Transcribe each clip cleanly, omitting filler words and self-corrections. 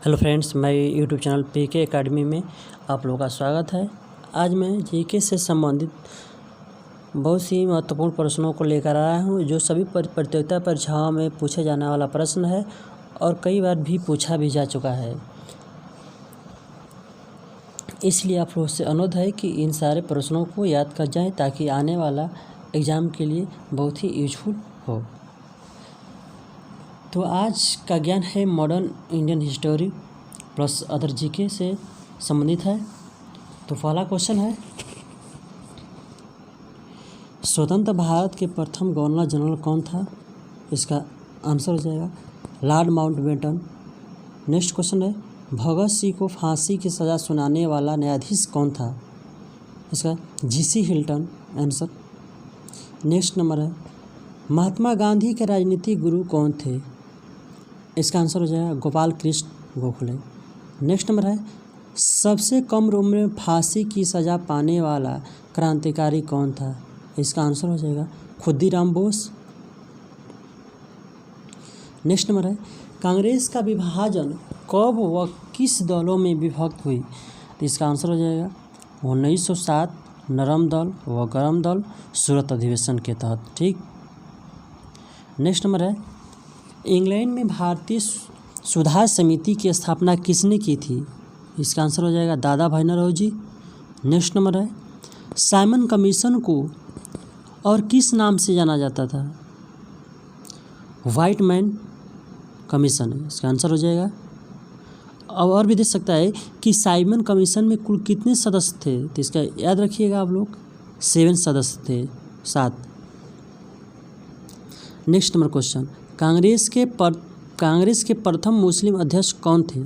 Hello friends, मैं YouTube channel पीके academy में आप लोगों का स्वागत है। आज मैं जीके से संबंधित बहुत सी महत्वपूर्ण प्रश्नों को लेकर आया हूं, जो सभी प्रतियोगिता परीक्षाओं में पूछे जाने वाला प्रश्न है और कई बार भी पूछा भी जा चुका है। इसलिए आप लोगों से अनुरोध है कि इन सारे प्रश्नों को याद कर जाएं, ताकि आने वाला एग्ज़ाम के लिए बहुत ही यूजफुल हो। तो आज का ज्ञान है modern Indian history plus other GK से संबंधित है। तो पहला क्वेश्चन है, स्वतंत्र भारत के प्रथम गवर्नर जनरल कौन था? इसका आंसर हो जाएगा लॉर्ड माउंटबेटन। नेक्स्ट क्वेश्चन है, भगत सिंह को फांसी की सज़ा सुनाने वाला न्यायाधीश कौन था? इसका GC Hilton answer. Next number है, महात्मा गांधी के राजनीतिक गुरु कौन थे? इसका आंसर हो जाएगा गोपाल कृष्ण गोखले। नेक्स्ट नंबर है, सबसे कम उम्र में फांसी की सज़ा पाने वाला क्रांतिकारी कौन था? इसका आंसर हो जाएगा खुदीराम बोस। नेक्स्ट नंबर है, कांग्रेस का विभाजन कब व किस दलों में विभक्त हुई? तो इसका आंसर हो जाएगा 1907 नरम दल व गरम दल सूरत अधिवेशन के तहत। ठीक। नेक्स्ट नंबर है, इंग्लैंड में भारतीय सुधार समिति की स्थापना किसने की थी? इसका आंसर हो जाएगा दादा भाई नौरोजी। नेक्स्ट नंबर है, साइमन कमीशन को और किस नाम से जाना जाता था? वाइट मैन कमीशन है, इसका आंसर हो जाएगा। अब और भी देख सकता है कि साइमन कमीशन में कुल कितने सदस्य थे? तो इसका याद रखिएगा आप लोग, 7 सदस्य थे, 7। नेक्स्ट नंबर क्वेश्चन, कांग्रेस के प्रथम मुस्लिम अध्यक्ष कौन थे?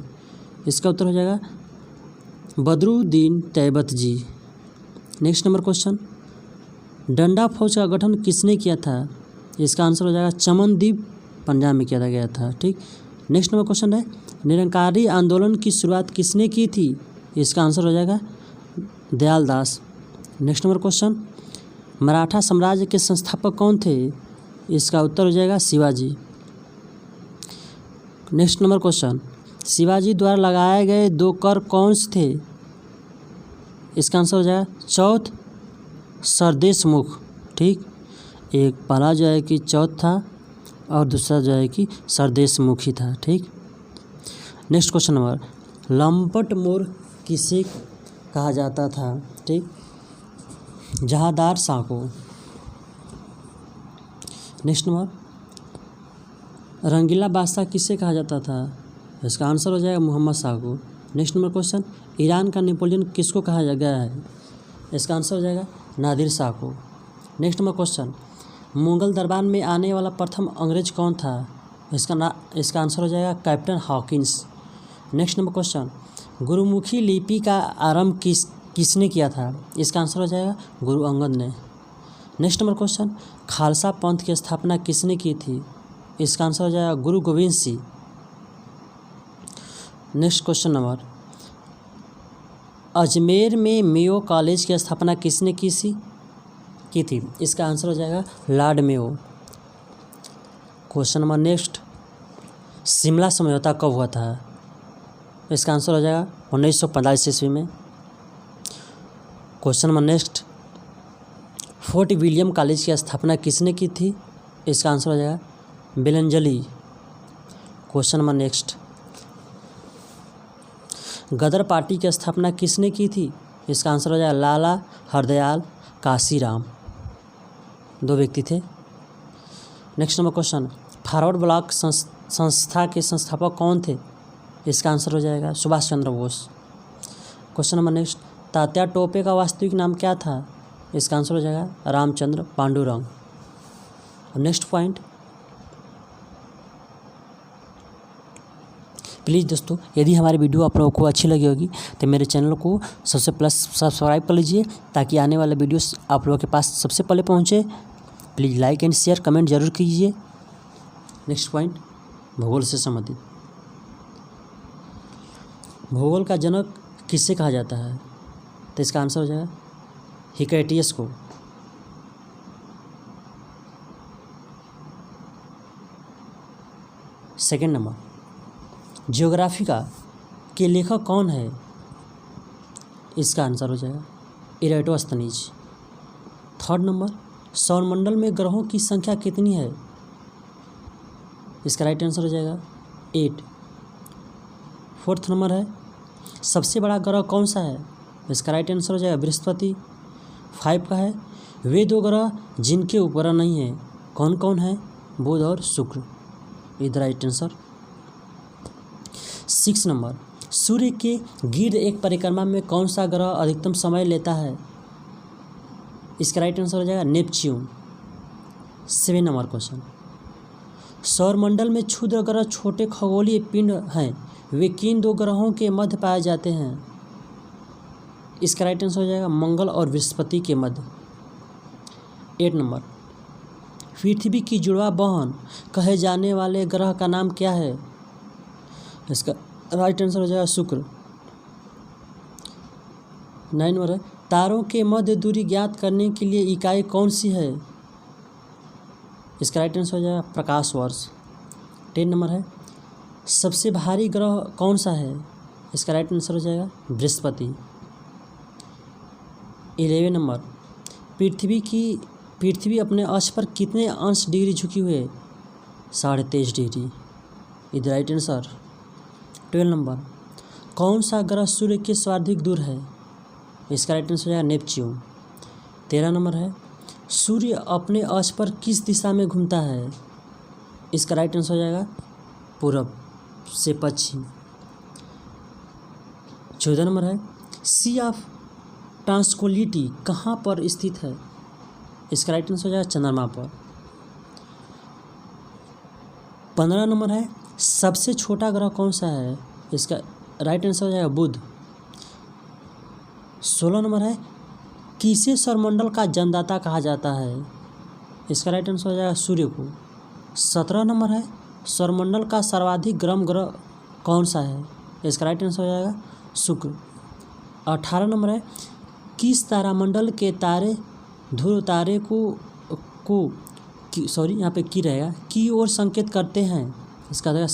इसका उत्तर हो जाएगा बदरुद्दीन तैयबत जी। नेक्स्ट नंबर क्वेश्चन, डंडा फौज का गठन किसने किया था? इसका आंसर हो जाएगा चमनदीप पंजाब में किया गया था। ठीक। नेक्स्ट नंबर क्वेश्चन है, निरंकारी आंदोलन की शुरुआत किसने की थी? इसका आंसर हो जाएगा दयाल दास। नेक्स्ट नंबर क्वेश्चन, मराठा साम्राज्य के संस्थापक कौन थे? इसका उत्तर हो जाएगा Shivaji. Next number question, Shivaji द्वारा लगाए गए 2 कर कौन से थे? इसका आंसर हो जाएगा चौथ सरदेशमुख। ठीक। एक पहला जो है कि चौथ था और दूसरा जो है कि सरदेशमुखी था। ठीक। नेक्स्ट क्वेश्चन नंबर, लंपट मोर किसे कहा जाता था? ठीक, जहादार शाह को। नेक्स्ट नंबर, रंगीला बादशाह किसे कहा जाता था? इसका आंसर हो जाएगा मोहम्मद शाह को। नेक्स्ट नंबर क्वेश्चन, ईरान का नेपोलियन किसको कहा गया है? इसका आंसर हो जाएगा नादिर शाह को। नेक्स्ट नंबर क्वेश्चन, मुगल दरबार में आने वाला प्रथम अंग्रेज कौन था? इसका आंसर हो जाएगा captain Hawkins. Next number question, Gurmukhi लिपि का आरंभ किसने किया था? इसका आंसर हो जाएगा गुरु अंगद ने। नेक्स्ट नंबर क्वेश्चन, खालसा पंथ की स्थापना किसने की थी? इसका आंसर हो जाएगा गुरु Govind Singh. Next question number, Ajmer में मेयो कॉलेज की स्थापना किसने की थी? इसका आंसर हो जाएगा Lord Mayo. Question number next, Shimla समझौता कब हुआ था? इसका आंसर हो जाएगा 1945 ईस्वी में। Question number next, fort William college की स्थापना किसने की थी? इसका आंसर हो जाएगा बेलंजली। क्वेश्चन नंबर नेक्स्ट, गदर पार्टी की स्थापना किसने की थी? इसका आंसर हो जाएगा लाला हरदयाल काशीराम। 2 व्यक्ति थे। Next number question, forward bloc संस्था के संस्थापक कौन थे? इसका आंसर हो जाएगा Subhash Chandra Bose. Question number next, Tatya Tope का वास्तविक नाम क्या था? इसका आंसर हो जाएगा Ramchandra Pandurang. Next point, please दोस्तों, यदि हमारी वीडियो आप लोगों को अच्छी लगी होगी तो मेरे चैनल को सबसे प्लस सब्सक्राइब कर लीजिए, ताकि आने वाले वीडियोस आप लोगों के पास सबसे पहले पहुंचे। Please like and share comment जरूर कीजिए। नेक्स्ट पॉइंट, भूगोल से संबंधित, भूगोल का जनक किससे कहा जाता है? तो इसका आंसर हो जाएगा हिकैटियस को। सेकेंड नंबर, ज्योग्राफी का के लेखक कौन है? इसका आंसर हो जाएगा इरेटोस्थनीज। थर्ड नंबर, सौरमंडल में ग्रहों की संख्या कितनी है? इसका राइट आंसर हो जाएगा 8। फोर्थ नंबर है, सबसे बड़ा ग्रह कौन सा है? इसका राइट आंसर हो जाएगा बृहस्पति। 5 का है, वे 2 ग्रह जिनके उपग्रह नहीं हैं कौन कौन है? बुध और शुक्र। इधर राइट आंसर। 6 नंबर, सूर्य के गिर्द एक परिक्रमा में कौन सा ग्रह अधिकतम समय लेता है? इसका राइट आंसर हो जाएगा नेपच्यून। 7 नंबर क्वेश्चन, सौरमंडल में क्षुद्र ग्रह छोटे खगोलीय पिंड हैं, वे किन 2 ग्रहों के मध्य पाए जाते हैं? इसका राइट आंसर हो जाएगा मंगल और बृहस्पति के मध्य। 8 नंबर, पृथ्वी की जुड़वा बहन कहे जाने वाले ग्रह का नाम क्या है? इसका राइट आंसर हो जाएगा शुक्र। 9 नंबर है, तारों के मध्य दूरी ज्ञात करने के लिए इकाई कौन सी है? इसका राइट आंसर हो जाएगा प्रकाश वर्ष। 10 नंबर है, सबसे भारी ग्रह कौन सा है? इसका राइट आंसर हो जाएगा बृहस्पति। 11 नंबर, पृथ्वी अपने अक्ष पर कितने अंश डिग्री झुकी हुई है? 23.5 डिग्री। इधर राइट आंसर। 12 नंबर, कौन सा ग्रह सूर्य के सर्वाधिक दूर है? इसका राइट आंसर हो जाएगा नेपच्यून। 13 नंबर है, सूर्य अपने अक्ष पर किस दिशा में घूमता है? इसका राइट आंसर हो जाएगा पूरब से पश्चिम। 14 नंबर है, सी ऑफ ट्रांसक्वालिटी कहाँ पर स्थित है? इसका राइट आंसर हो जाएगा चंद्रमा पर। 15 नंबर है, सबसे छोटा ग्रह कौन सा है? इसका राइट आंसर हो जाएगा बुध। 16 नंबर है, किसे सौरमंडल का जन्मदाता कहा जाता है? इसका राइट आंसर हो जाएगा सूर्य को। 17 नंबर है, सौरमंडल का सर्वाधिक गर्म ग्रह कौन सा है? इसका राइट आंसर हो जाएगा शुक्र। 18 नंबर है, किस तारामंडल के तारे ध्रुव तारे यहाँ पे की रहेगा की ओर संकेत करते हैं? इसका रहेगा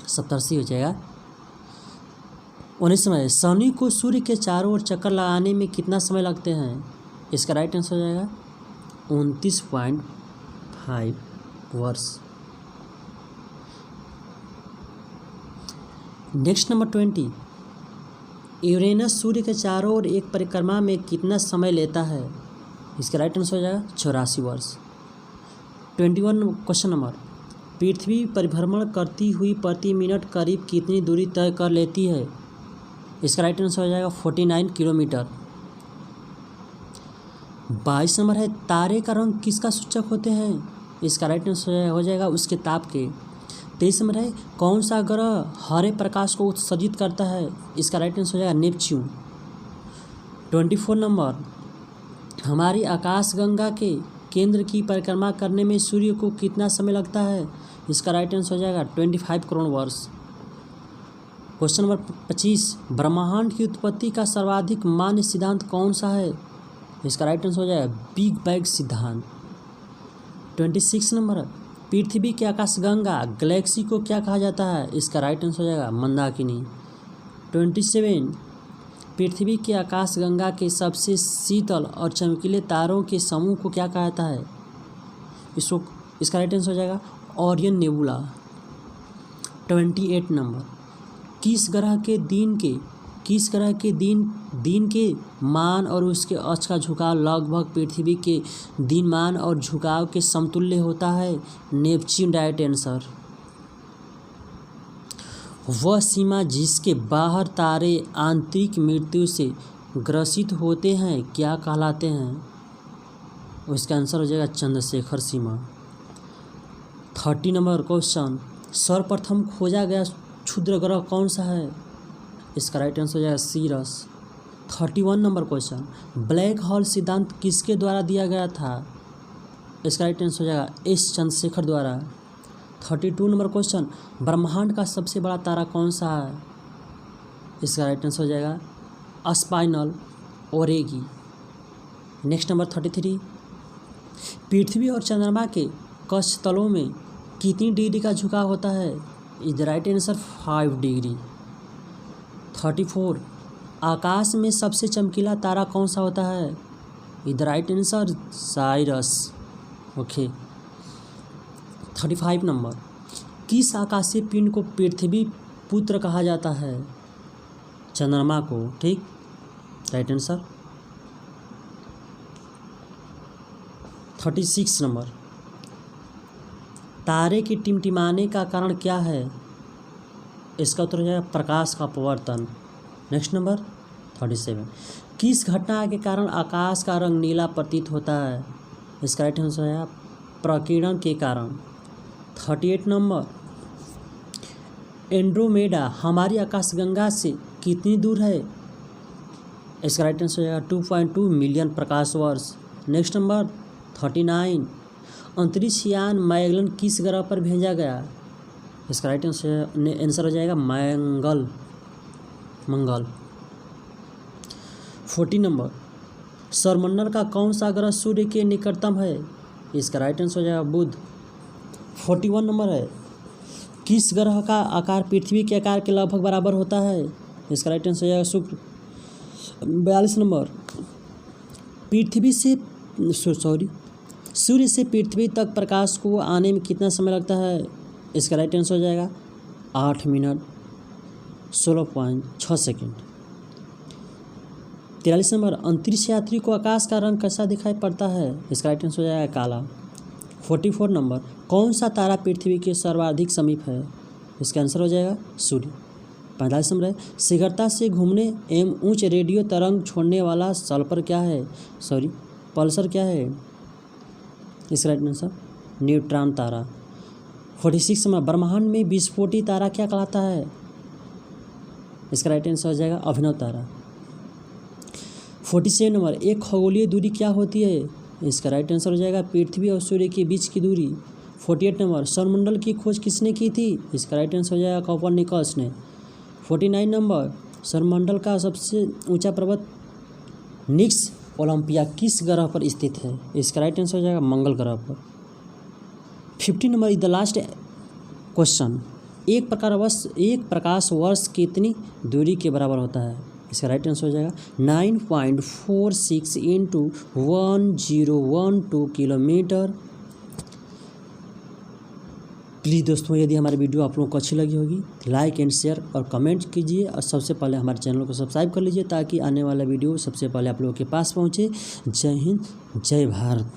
सप्तर्षि हो जाएगा। 19 नंबर है, शनि को सूर्य के चारों ओर चक्कर लगाने में कितना समय लगते हैं? इसका राइट आंसर हो जाएगा 29.5 वर्ष। नेक्स्ट नंबर 20, यूरेनस सूर्य के चारों ओर एक परिक्रमा में कितना समय लेता है? इसका राइट आंसर हो जाएगा 84 वर्ष। 21 क्वेश्चन नंबर, पृथ्वी परिभ्रमण करती हुई प्रति मिनट करीब कितनी दूरी तय कर लेती है? इसका राइट आंसर हो जाएगा 49 किलोमीटर। 22 नंबर है, तारे का रंग किसका सूचक होते हैं? इसका राइट आंसर हो जाएगा उसके ताप के। 23 नंबर है, कौन सा ग्रह हरे प्रकाश को उत्सर्जित करता है? इसका राइट आंसर हो जाएगा नेपच्यून। 24 नंबर, हमारी आकाशगंगा के केंद्र की परिक्रमा करने में सूर्य को कितना समय लगता है? इसका राइट आंसर हो जाएगा 25 करोड़ वर्ष। क्वेश्चन नंबर 25, ब्रह्मांड की उत्पत्ति का सर्वाधिक मान्य सिद्धांत कौन सा है? इसका राइट आंसर हो जाएगा बिग बैंग सिद्धांत। 26 नंबर, पृथ्वी के आकाशगंगा गैलेक्सी को क्या कहा जाता है? इसका राइट आंसर हो जाएगा मंदाकिनी। 27, पृथ्वी के आकाशगंगा के सबसे शीतल और चमकीले तारों के समूह को क्या कहा जाता है? इसका राइट आंसर हो जाएगा ओरियन नेबुला। 28 नंबर, किस ग्रह के दिन के मान और उसके अक्ष का झुकाव लगभग पृथ्वी के दिनमान और झुकाव के समतुल्य होता है? Neptune right answer. वह सीमा जिसके बाहर तारे आंतरिक मृत्यु से ग्रसित होते हैं क्या कहलाते हैं? उसका आंसर हो जाएगा चंद्रशेखर सीमा। 30 नंबर क्वेश्चन, सर्वप्रथम खोजा गया क्षुद्र ग्रह कौन सा है? इसका राइट आंसर हो जाएगा सीरस। 31 नंबर क्वेश्चन, ब्लैक होल सिद्धांत किसके द्वारा दिया गया था? इसका राइट आंसर हो जाएगा एस चंद्रशेखर द्वारा। 32 नंबर क्वेश्चन, ब्रह्मांड का सबसे बड़ा तारा कौन सा है? इसका राइट आंसर हो जाएगा स्पाइनल ओरेगी। नेक्स्ट नंबर 33, पृथ्वी और चंद्रमा के कक्ष तलों में कितनी डिग्री का झुकाव होता है? Is the right answer 5 degree. 34 आकाश में सबसे चमकीला तारा कौन सा होता है? Is the right answer Cyrus. Okay. 35 number किस आकाशीय पिंड को पृथ्वी पुत्र कहा जाता है? चंद्रमा को, ठीक, राइट आंसर। 36 नंबर तारे के टिमटिमाने का कारण क्या है? इसका उत्तर हो जाएगा प्रकाश का अपवर्तन। नेक्स्ट नंबर 37 किस घटना के कारण आकाश का रंग नीला प्रतीत होता है? इसका राइट आंसर है प्रकीर्णन के कारण। 38 नंबर एंड्रोमेडा हमारी आकाशगंगा से कितनी दूर है? इसका राइट आंसर हो जाएगा 2.2 मिलियन प्रकाश वर्ष। नेक्स्ट नंबर 39 अंतरिक्ष यान मैगलन किस ग्रह पर भेजा गया? इसका राइट आंसर हो जाएगा मंगल। 40 नंबर सौरमंडल का कौन सा ग्रह सूर्य के निकटतम है? इसका राइट आंसर हो जाएगा बुध। 41 नंबर है किस ग्रह का आकार पृथ्वी के आकार के लगभग बराबर होता है? इसका राइट आंसर हो जाएगा शुक्र। 42 नंबर सूर्य से पृथ्वी तक प्रकाश को आने में कितना समय लगता है? इसका राइट आंसर हो जाएगा 8 मिनट 16.6 सेकेंड। 43 नंबर अंतरिक्ष यात्री को आकाश का रंग कैसा दिखाई पड़ता है? इसका राइट आंसर हो जाएगा काला। 44 नंबर कौन सा तारा पृथ्वी के सर्वाधिक समीप है? इसका आंसर हो जाएगा सूर्य। 45 नंबर है शीघ्रता से घूमने एवं उच्च रेडियो तरंग छोड़ने वाला पल्सर क्या है? इसका राइट आंसर न्यूट्रॉन तारा। 46 नंबर ब्रह्मांड में विस्फोटी तारा क्या कहलाता है? इसका राइट आंसर हो जाएगा अभिनव तारा। 47 नंबर एक खगोलीय दूरी क्या होती है? इसका राइट आंसर हो जाएगा पृथ्वी और सूर्य के बीच की दूरी। 48 नंबर सौरमंडल की खोज किसने की थी? इसका राइट आंसर हो जाएगा कोपरनिकस ने। 49 नंबर सौरमंडल का सबसे ऊंचा पर्वत निक्स ओलंपिया किस ग्रह पर स्थित है? इसका राइट आंसर हो जाएगा मंगल ग्रह पर। 50 number is the last question एक प्रकाश वर्ष कितनी दूरी के बराबर होता है? इसका राइट आंसर हो जाएगा 9.46 × 1012 किलोमीटर। प्लीज़ दोस्तों यदि हमारी वीडियो आप लोगों को अच्छी लगी होगी लाइक एंड शेयर और कमेंट कीजिए और सबसे पहले हमारे चैनल को सब्सक्राइब कर लीजिए ताकि आने वाला वीडियो सबसे पहले आप लोगों के पास पहुंचे। जय हिंद, जय भारत।